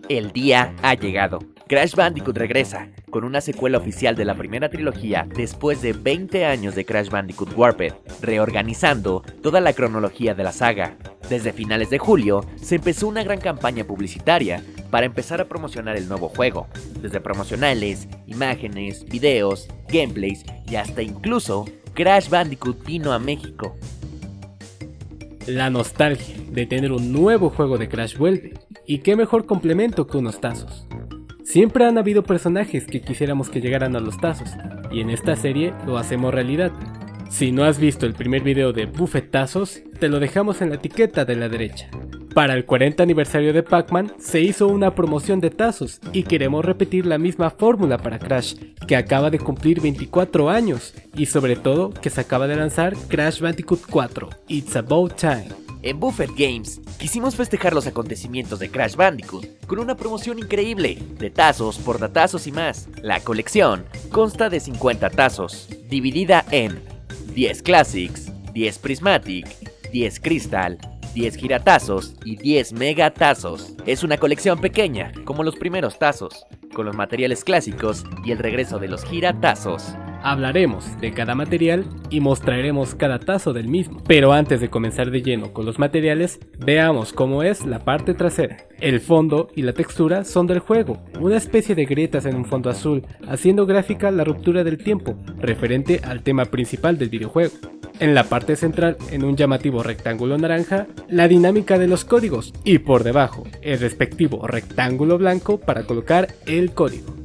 El día ha llegado. Crash Bandicoot regresa, con una secuela oficial de la primera trilogía después de 20 años de Crash Bandicoot Warped, reorganizando toda la cronología de la saga. Desde finales de julio, se empezó una gran campaña publicitaria para empezar a promocionar el nuevo juego, desde promocionales, imágenes, videos, gameplays y hasta incluso Crash Bandicoot vino a México. La nostalgia de tener un nuevo juego de Crash vuelve, y qué mejor complemento que unos tazos. Siempre han habido personajes que quisiéramos que llegaran a los tazos, y en esta serie lo hacemos realidad. Si no has visto el primer video de Buffet Tazos, te lo dejamos en la etiqueta de la derecha. Para el 40 aniversario de Pac-Man se hizo una promoción de tazos y queremos repetir la misma fórmula para Crash, que acaba de cumplir 24 años, y sobre todo que se acaba de lanzar Crash Bandicoot 4, It's About Time. En Buffet Games, quisimos festejar los acontecimientos de Crash Bandicoot con una promoción increíble de tazos, portatazos y más. La colección consta de 50 tazos, dividida en 10 Classics, 10 Prismatic, 10 Crystal, 10 giratazos y 10 megatazos. Es una colección pequeña, como los primeros tazos, con los materiales clásicos y el regreso de los giratazos. Hablaremos de cada material y mostraremos cada tazo del mismo. Pero antes de comenzar de lleno con los materiales, veamos cómo es la parte trasera. El fondo y la textura son del juego, una especie de grietas en un fondo azul, haciendo gráfica la ruptura del tiempo, referente al tema principal del videojuego. En la parte central, en un llamativo rectángulo naranja, la dinámica de los códigos, y por debajo, el respectivo rectángulo blanco para colocar el código.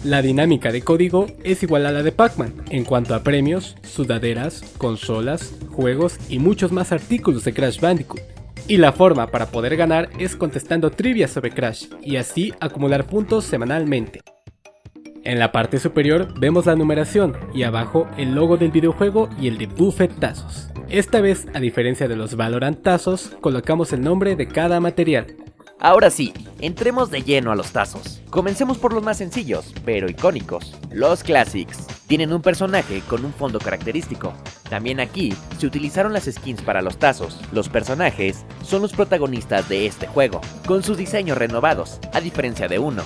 La dinámica de código es igual a la de Pac-Man en cuanto a premios, sudaderas, consolas, juegos y muchos más artículos de Crash Bandicoot. Y la forma para poder ganar es contestando trivias sobre Crash y así acumular puntos semanalmente. En la parte superior vemos la numeración y abajo el logo del videojuego y el de Buffet Tazos. Esta vez, a diferencia de los Valorant Tazos, colocamos el nombre de cada material. Ahora sí, entremos de lleno a los tazos. Comencemos por los más sencillos, pero icónicos. Los Classics. Tienen un personaje con un fondo característico. También aquí se utilizaron las skins para los tazos. Los personajes son los protagonistas de este juego, con sus diseños renovados, a diferencia de uno.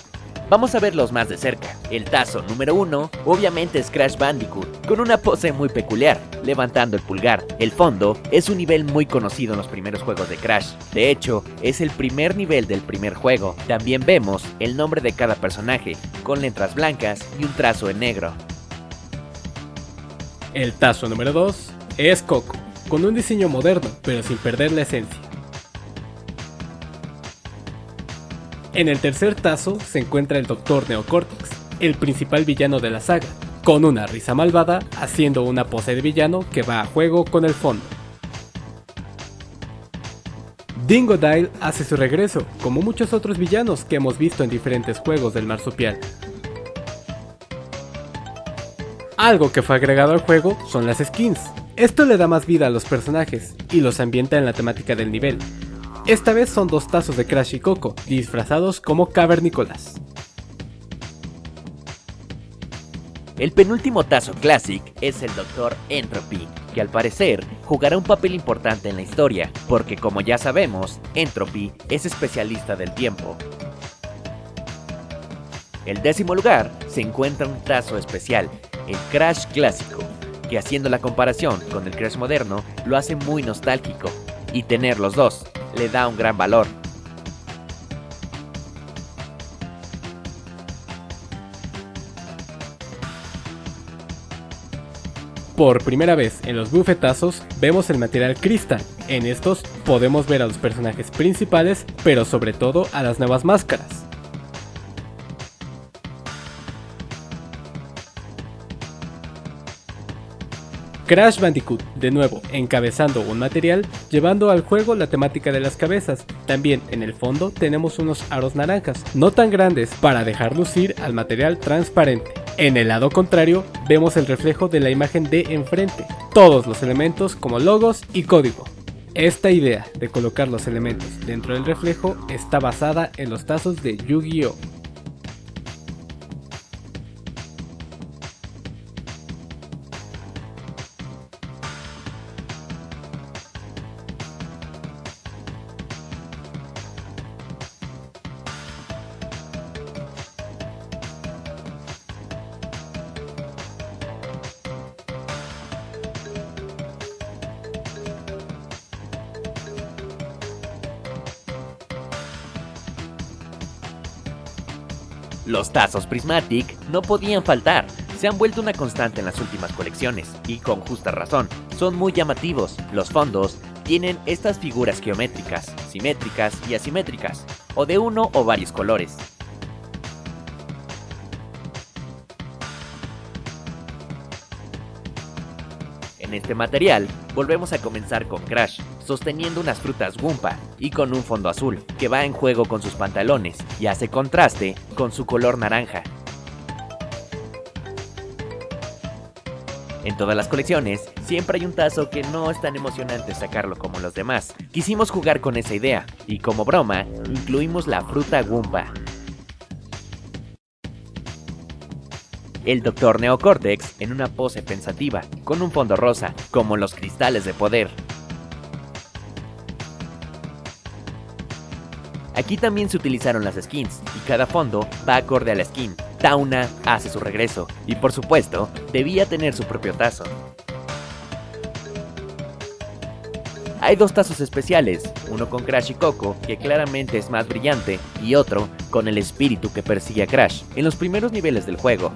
Vamos a verlos más de cerca. El tazo número 1 obviamente es Crash Bandicoot, con una pose muy peculiar, levantando el pulgar. El fondo es un nivel muy conocido en los primeros juegos de Crash. De hecho, es el primer nivel del primer juego. También vemos el nombre de cada personaje, con letras blancas y un trazo en negro. El tazo número 2 es Coco, con un diseño moderno, pero sin perder la esencia. En el tercer tazo se encuentra el Dr. Neocortex, el principal villano de la saga, con una risa malvada haciendo una pose de villano que va a juego con el fondo. Dingodile hace su regreso, como muchos otros villanos que hemos visto en diferentes juegos del marsupial. Algo que fue agregado al juego son las skins. Esto le da más vida a los personajes y los ambienta en la temática del nivel. Esta vez son dos tazos de Crash y Coco, disfrazados como cavernícolas. El penúltimo tazo Classic es el Dr. Entropy, que al parecer jugará un papel importante en la historia, porque como ya sabemos, Entropy es especialista del tiempo. El 10º lugar se encuentra un tazo especial, el Crash Clásico, que haciendo la comparación con el Crash moderno lo hace muy nostálgico, y tener los dos le da un gran valor. Por primera vez en los bufetazos vemos el material Crystal. En estos podemos ver a los personajes principales, pero sobre todo a las nuevas máscaras. Crash Bandicoot, de nuevo, encabezando un material, llevando al juego la temática de las cabezas. También en el fondo tenemos unos aros naranjas, no tan grandes para dejar lucir al material transparente. En el lado contrario, vemos el reflejo de la imagen de enfrente, todos los elementos como logos y código. Esta idea de colocar los elementos dentro del reflejo está basada en los tazos de Yu-Gi-Oh! Los tazos Prismatic no podían faltar, se han vuelto una constante en las últimas colecciones, y con justa razón, son muy llamativos. Los fondos tienen estas figuras geométricas, simétricas y asimétricas, o de uno o varios colores. En este material, volvemos a comenzar con Crash, sosteniendo unas frutas Goomba y con un fondo azul, que va en juego con sus pantalones y hace contraste con su color naranja. En todas las colecciones, siempre hay un tazo que no es tan emocionante sacarlo como los demás. Quisimos jugar con esa idea, y como broma, incluimos la fruta Goomba. El Dr. Neocortex en una pose pensativa, con un fondo rosa, como los cristales de poder. Aquí también se utilizaron las skins, y cada fondo va acorde a la skin. Tauna hace su regreso, y por supuesto, debía tener su propio tazo. Hay dos tazos especiales, uno con Crash y Coco, que claramente es más brillante, y otro con el espíritu que persigue a Crash en los primeros niveles del juego.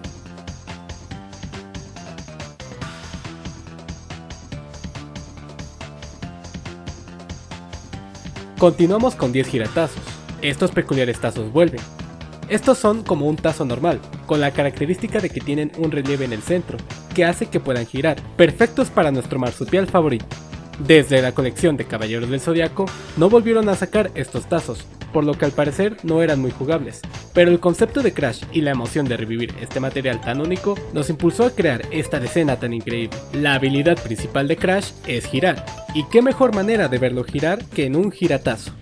Continuamos con 10 giratazos. Estos peculiares tazos vuelven. Estos son como un tazo normal, con la característica de que tienen un relieve en el centro, que hace que puedan girar, perfectos para nuestro marsupial favorito. Desde la colección de Caballeros del Zodiaco, no volvieron a sacar estos tazos, por lo que al parecer no eran muy jugables, pero el concepto de Crash y la emoción de revivir este material tan único nos impulsó a crear esta decena tan increíble. La habilidad principal de Crash es girar, y qué mejor manera de verlo girar que en un giratazo.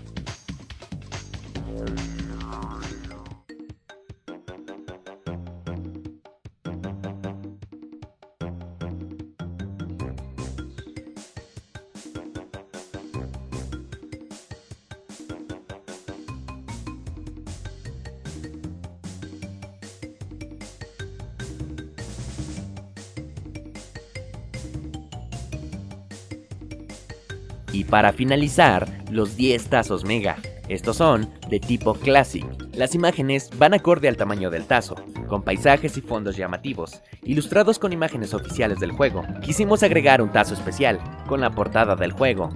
Y para finalizar, los 10 tazos Mega. Estos son de tipo Classic. Las imágenes van acorde al tamaño del tazo, con paisajes y fondos llamativos, ilustrados con imágenes oficiales del juego. Quisimos agregar un tazo especial, con la portada del juego.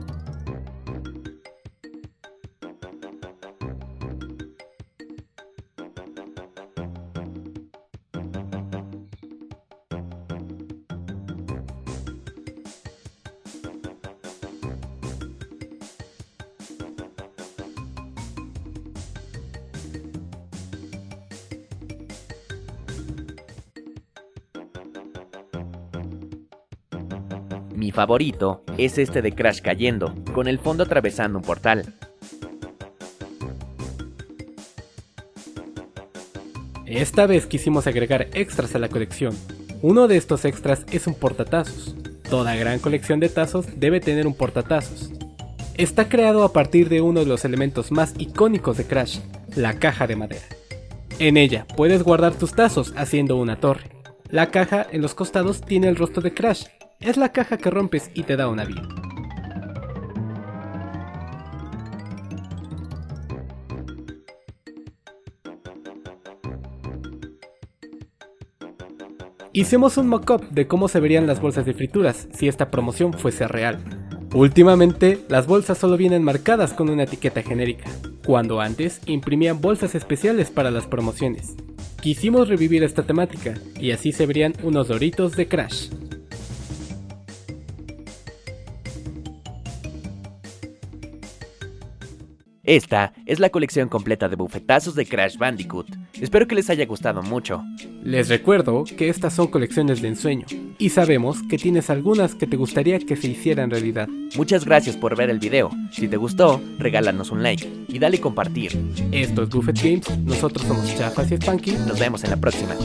Mi favorito es este de Crash cayendo, con el fondo atravesando un portal. Esta vez quisimos agregar extras a la colección. Uno de estos extras es un portatazos. Toda gran colección de tazos debe tener un portatazos. Está creado a partir de uno de los elementos más icónicos de Crash, la caja de madera. En ella puedes guardar tus tazos haciendo una torre. La caja en los costados tiene el rostro de Crash. Es la caja que rompes y te da una vida. Hicimos un mock-up de cómo se verían las bolsas de frituras si esta promoción fuese real. Últimamente, las bolsas solo vienen marcadas con una etiqueta genérica, cuando antes imprimían bolsas especiales para las promociones. Quisimos revivir esta temática, y así se verían unos Doritos de Crash. Esta es la colección completa de bufetazos de Crash Bandicoot. Espero que les haya gustado mucho. Les recuerdo que estas son colecciones de ensueño, y sabemos que tienes algunas que te gustaría que se hicieran realidad. Muchas gracias por ver el video. Si te gustó, regálanos un like y dale compartir. Esto es Buffet Games, nosotros somos Chafas y Spanky. Nos vemos en la próxima.